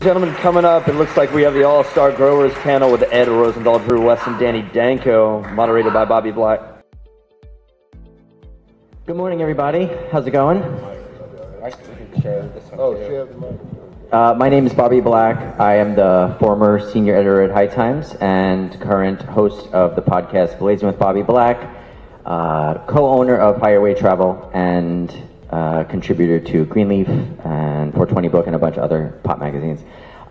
Gentlemen, coming up, it looks like we have the All-Star Growers panel with Ed Rosenthal, Drew West, and Danny Danko, moderated by Bobby Black. Good morning, everybody. How's it going? My name is Bobby Black. I am the former senior editor at High Times and current host of the podcast Blazing with Bobby Black, co-owner of Higher Way Travel, and contributor to Greenleaf and 420 Book and a bunch of other pop magazines.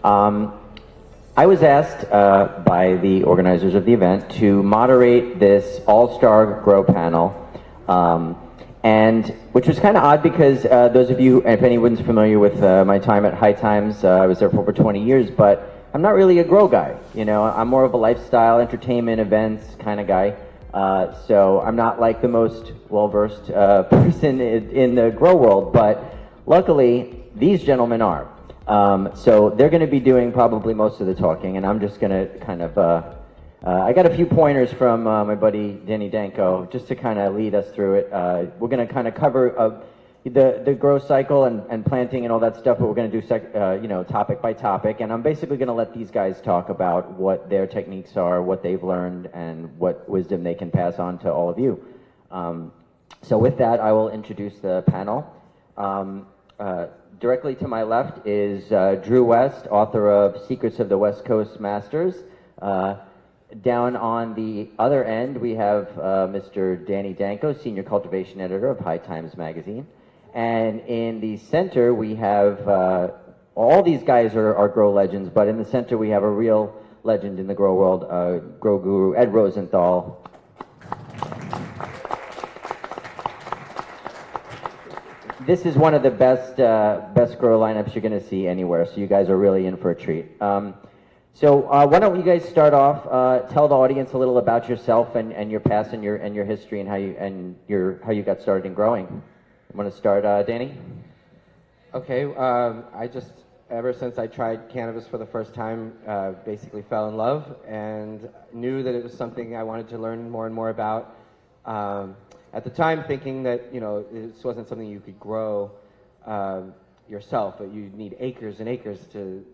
I was asked by the organizers of the event to moderate this All-Star Grow panel, and which was kind of odd because those of you, if anyone's familiar with my time at High Times, I was there for over 20 years, but I'm not really a grow guy. You know, I'm more of a lifestyle, entertainment, events kind of guy. So I'm not like the most well-versed person in the grow world, but luckily these gentlemen are. So they're going to be doing probably most of the talking, and I'm just going to kind of, I got a few pointers from my buddy Danny Danko just to kind of lead us through it. We're going to kind of cover the growth cycle and planting and all that stuff, but we're going to do topic by topic, and I'm basically going to let these guys talk about what their techniques are, what they've learned, and what wisdom they can pass on to all of you. So with that, I will introduce the panel. Directly to my left is Drew West, author of Secrets of the West Coast Masters. Down on the other end, we have Mr. Danny Danko, senior cultivation editor of High Times magazine. And in the center, we have, all these guys are grow legends, but in the center we have a real legend in the grow world, grow guru, Ed Rosenthal. This is one of the best grow lineups you're going to see anywhere, so you guys are really in for a treat. So why don't you guys start off, tell the audience a little about yourself and your past and your history and how you got started in growing. Want to start, Danny? Okay, I just, ever since I tried cannabis for the first time, basically fell in love and knew that it was something I wanted to learn more and more about. At the time thinking that, this wasn't something you could grow yourself, but you'd need acres and acres to,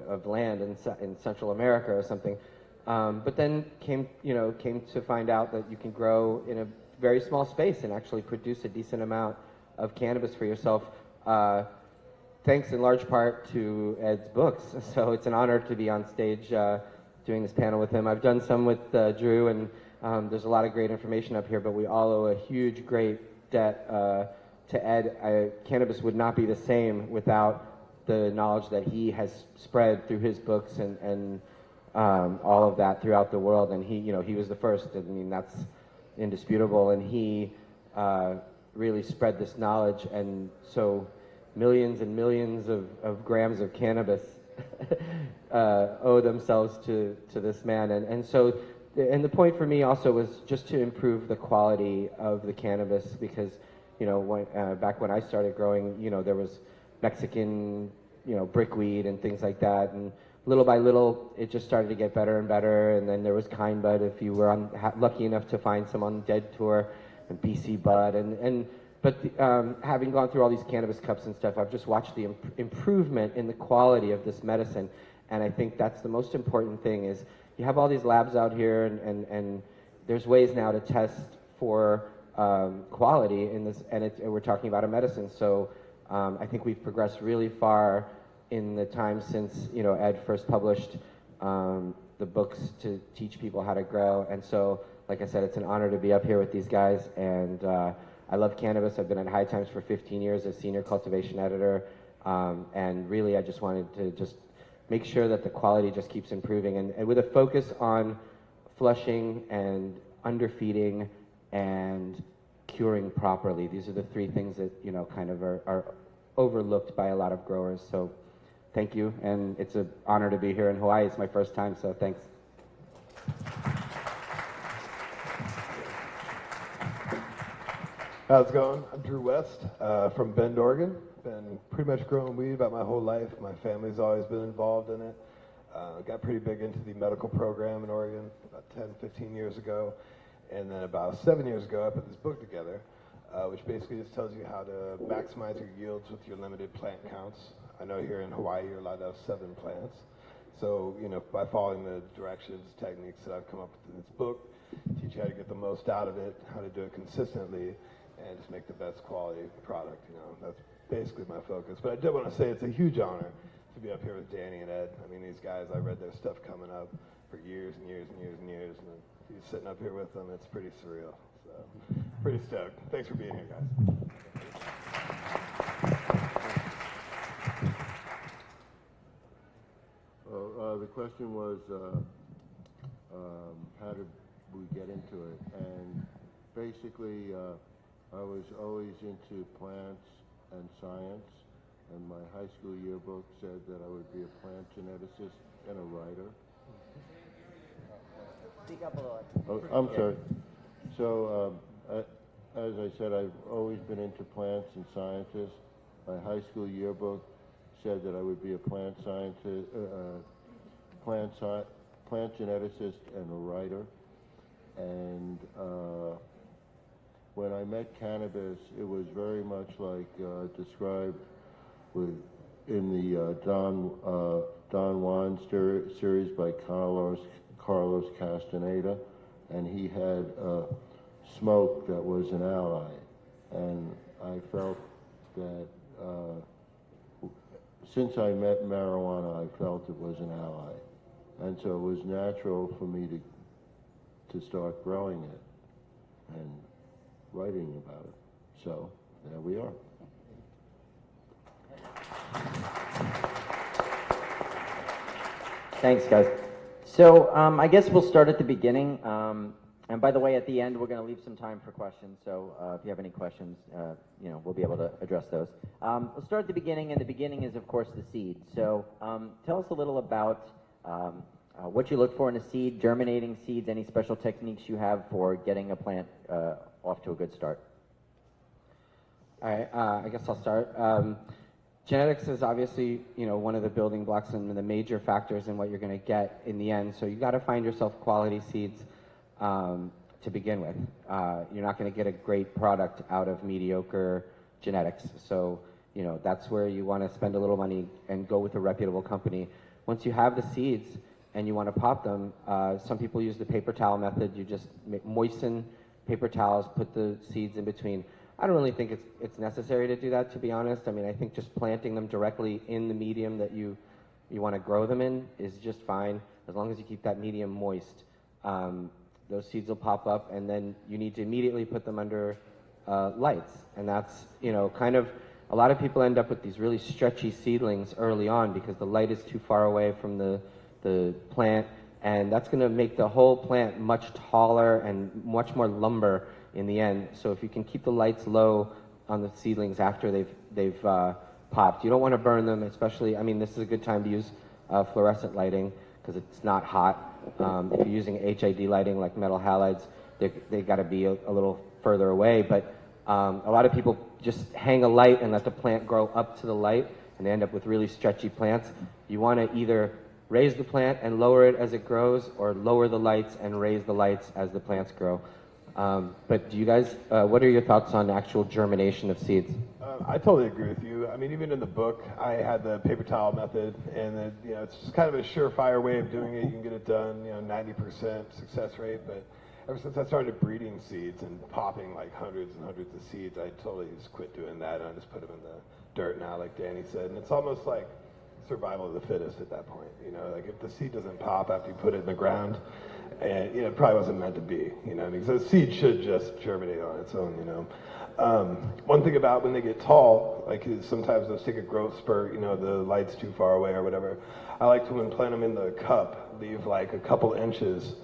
of land in Central America or something. But then came to find out that you can grow in a very small space and actually produce a decent amount of cannabis for yourself, thanks in large part to Ed's books. So it's an honor to be on stage doing this panel with him. I've done some with Drew, and there's a lot of great information up here, but we all owe a huge, great debt to Ed. Cannabis would not be the same without the knowledge that he has spread through his books and all of that throughout the world. And he was the first. I mean, that's indisputable. And he really spread this knowledge, and so millions and millions of grams of cannabis owe themselves to this man. And so the point for me also was just to improve the quality of the cannabis, because back when I started growing, there was Mexican brickweed and things like that, and little by little it just started to get better and better. And then there was Kind Bud, if you were lucky enough to find some on Dead Tour, and BC Bud, but having gone through all these cannabis cups and stuff, I've just watched the improvement in the quality of this medicine, and I think that's the most important thing. Is you have all these labs out here, and there's ways now to test for quality in this, and we're talking about a medicine. So I think we've progressed really far in the time since Ed first published the books to teach people how to grow. And so, like I said, it's an honor to be up here with these guys, and I love cannabis. I've been at High Times for 15 years as senior cultivation editor, and really I just wanted to just make sure that the quality just keeps improving, and with a focus on flushing and underfeeding and curing properly. These are the three things that kind of are overlooked by a lot of growers. So thank you, and it's an honor to be here in Hawaii. It's my first time, so thanks. How's it going? I'm Drew West from Bend, Oregon. Been pretty much growing weed about my whole life. My family's always been involved in it. Got pretty big into the medical program in Oregon about 10, 15 years ago. And then about 7 years ago, I put this book together, which basically just tells you how to maximize your yields with your limited plant counts. I know here in Hawaii you're allowed to have 7 plants. So, by following the directions, techniques that I've come up with in this book, teach you how to get the most out of it, how to do it consistently, and just make the best quality product. That's basically my focus. But I did want to say it's a huge honor to be up here with Danny and Ed. I mean, these guys, I read their stuff coming up for years and years and years and years, and he's sitting up here with them. It's pretty surreal. So, pretty stoked. Thanks for being here, guys. The question was, how did we get into it? And basically, I was always into plants and science, and my high school yearbook said that I would be a plant geneticist and a writer. Speak up a little. Oh, I'm sorry. So, as I said, I've always been into plants and scientists. My high school yearbook said that I would be a plant scientist, plant geneticist and a writer. And when I met cannabis, it was very much like described in the Don Juan series by Carlos Castaneda, and he had smoke that was an ally, and I felt that since I met marijuana, I felt it was an ally, and so it was natural for me to start growing it and writing about it. So there we are. Thanks, guys. So I guess we'll start at the beginning. And by the way, at the end, we're going to leave some time for questions. So if you have any questions, we'll be able to address those. We'll start at the beginning, and the beginning is, of course, the seed. So tell us a little about what you look for in a seed, germinating seeds, any special techniques you have for getting a plant off to a good start. All right, I guess I'll start. Genetics is obviously, one of the building blocks and the major factors in what you're going to get in the end. So you got to find yourself quality seeds to begin with. You're not going to get a great product out of mediocre genetics. So, that's where you want to spend a little money and go with a reputable company. Once you have the seeds and you want to pop them, some people use the paper towel method. You just moisten paper towels, put the seeds in between. I don't really think it's necessary to do that, to be honest. I mean, I think just planting them directly in the medium that you want to grow them in is just fine, as long as you keep that medium moist. Those seeds will pop up, and then you need to immediately put them under lights. And that's, kind of, a lot of people end up with these really stretchy seedlings early on because the light is too far away from the plant, and that's going to make the whole plant much taller and much more lumber in the end. So if you can keep the lights low on the seedlings after they've popped, you don't want to burn them, especially, this is a good time to use fluorescent lighting because it's not hot. If you're using HID lighting like metal halides, they got to be a little further away. But a lot of people just hang a light and let the plant grow up to the light, and they end up with really stretchy plants. You want to either raise the plant and lower it as it grows, or lower the lights and raise the lights as the plants grow. But do you guys, what are your thoughts on actual germination of seeds? I totally agree with you. Even in the book, I had the paper towel method, and it's just kind of a surefire way of doing it. You can get it done, 90% success rate. But ever since I started breeding seeds and popping like hundreds and hundreds of seeds, I totally just quit doing that, and I just put them in the dirt now, like Danny said. And it's almost like survival of the fittest at that point. Like if the seed doesn't pop after you put it in the ground, and it probably wasn't meant to be, because the seed should just germinate on its own, One thing about when they get tall, like sometimes they'll take a growth spurt, the light's too far away or whatever. I like to, when plant them in the cup, leave like a couple inches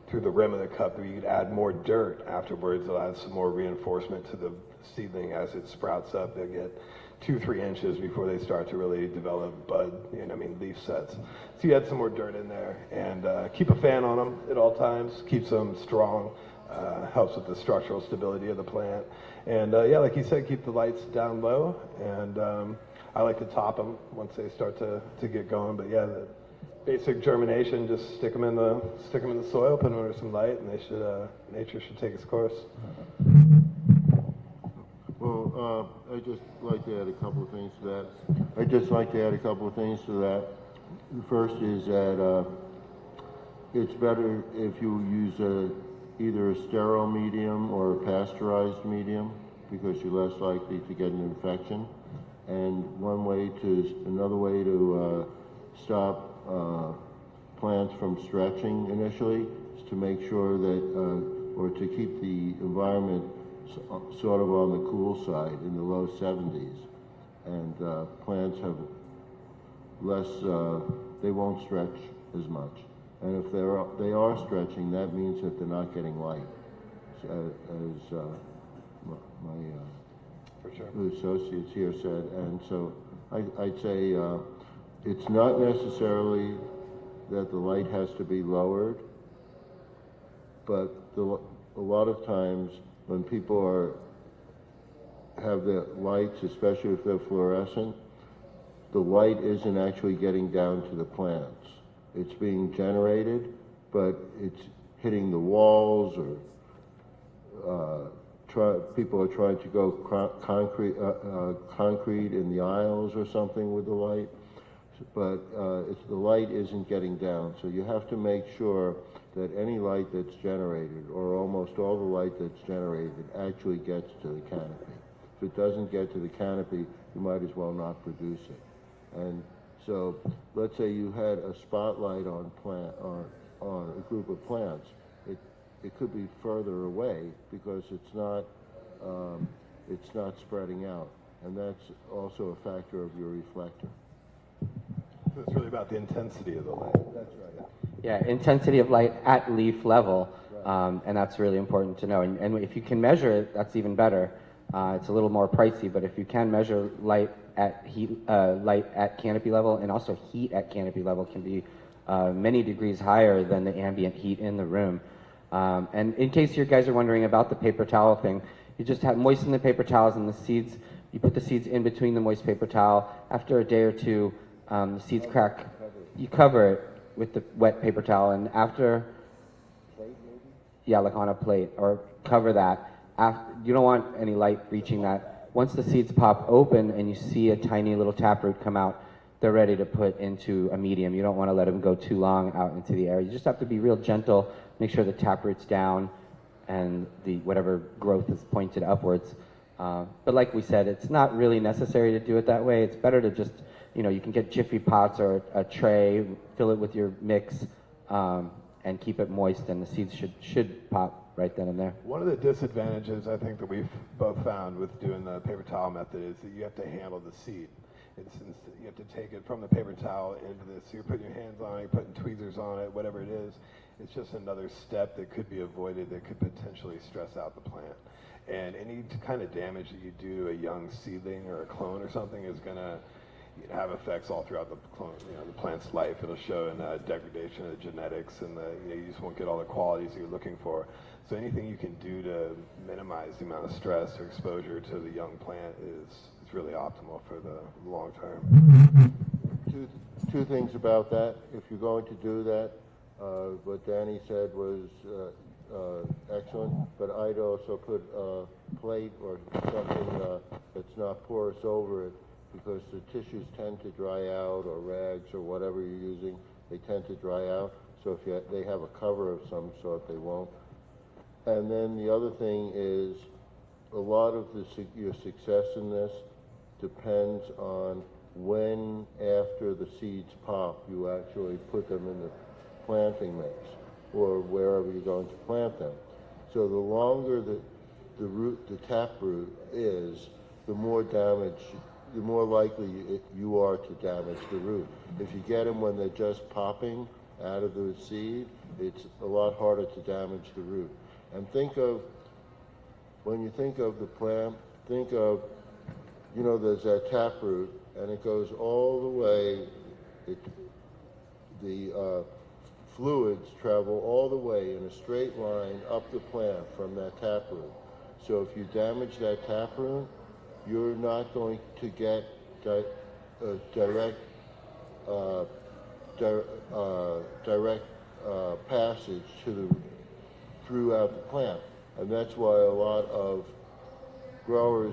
through the rim of the cup where you could add more dirt afterwards. It'll add some more reinforcement to the seedling as it sprouts up. They'll get 2-3 inches before they start to really develop bud, leaf sets. So you add some more dirt in there, and keep a fan on them at all times, keeps them strong, helps with the structural stability of the plant. And like you said, keep the lights down low, and I like to top them once they start to get going. But yeah, the basic germination, just stick them in the soil, put them under some light, and they should nature should take its course. Well, I just like to add a couple of things to that. The first is that it's better if you use either a sterile medium or a pasteurized medium because you're less likely to get an infection. And another way to stop plants from stretching initially is to make sure that, or to keep the environment sort of on the cool side in the low 70s. And plants have less, they won't stretch as much. And if they are stretching, that means that they're not getting light, as my For sure. the associates here said. And so I'd say it's not necessarily that the light has to be lowered, but a lot of times when people have the lights, especially if they're fluorescent, the light isn't actually getting down to the plants. It's being generated, but it's hitting the walls, or people are trying to go concrete in the aisles or something with the light, but the light isn't getting down. So you have to make sure that any light that's generated, or almost all the light that's generated, actually gets to the canopy. If it doesn't get to the canopy, you might as well not produce it. And so let's say you had a spotlight on a group of plants. It could be further away because it's not spreading out, and that's also a factor of your reflector. So it's really about the intensity of the light. That's right. Yeah, intensity of light at leaf level, and that's really important to know. And if you can measure it, that's even better. It's a little more pricey, but if you can measure light at canopy level, and also heat at canopy level can be many degrees higher than the ambient heat in the room. And in case you guys are wondering about the paper towel thing, you just moisten the paper towels and the seeds. You put the seeds in between the moist paper towel. After a day or two, the seeds crack. You cover it with the wet paper towel, and after, yeah, like on a plate, or cover that. You don't want any light reaching that. Once the seeds pop open and you see a tiny little taproot come out, they're ready to put into a medium. You don't want to let them go too long out into the air. You just have to be real gentle, make sure the taproot's down and whatever growth is pointed upwards. But like we said, it's not really necessary to do it that way. It's better to just, you can get Jiffy pots or a tray, fill it with your mix, and keep it moist, and the seeds should pop right then and there. One of the disadvantages I think that we've both found with doing the paper towel method is that you have to handle the seed. You have to take it from the paper towel into this. So you're putting your hands on it, you're putting tweezers on it, whatever it is. It's just another step that could be avoided that could potentially stress out the plant. And any kind of damage that you do to a young seedling or a clone or something is going to have effects all throughout the plant's life. It'll show in degradation of the genetics, and you just won't get all the qualities you're looking for. So anything you can do to minimize the amount of stress or exposure to the young plant is really optimal for the long term. Two things about that. If you're going to do that, what Danny said was excellent, but I'd also put a plate or something that's not porous over it, because the tissues tend to dry out, or rags or whatever you're using, they tend to dry out. So if they have a cover of some sort, they won't. And then the other thing is, a lot of your success in this depends on when, after the seeds pop, you actually put them in the planting mix, or wherever you're going to plant them. So the longer the taproot is, the more likely you are to damage the root. If you get them when they're just popping out of the seed, it's a lot harder to damage the root. And when you think of the plant, think of, there's that taproot, and it goes all the way, the fluids travel all the way in a straight line up the plant from that taproot. So if you damage that taproot, you're not going to get direct passage throughout the plant. And that's why a lot of growers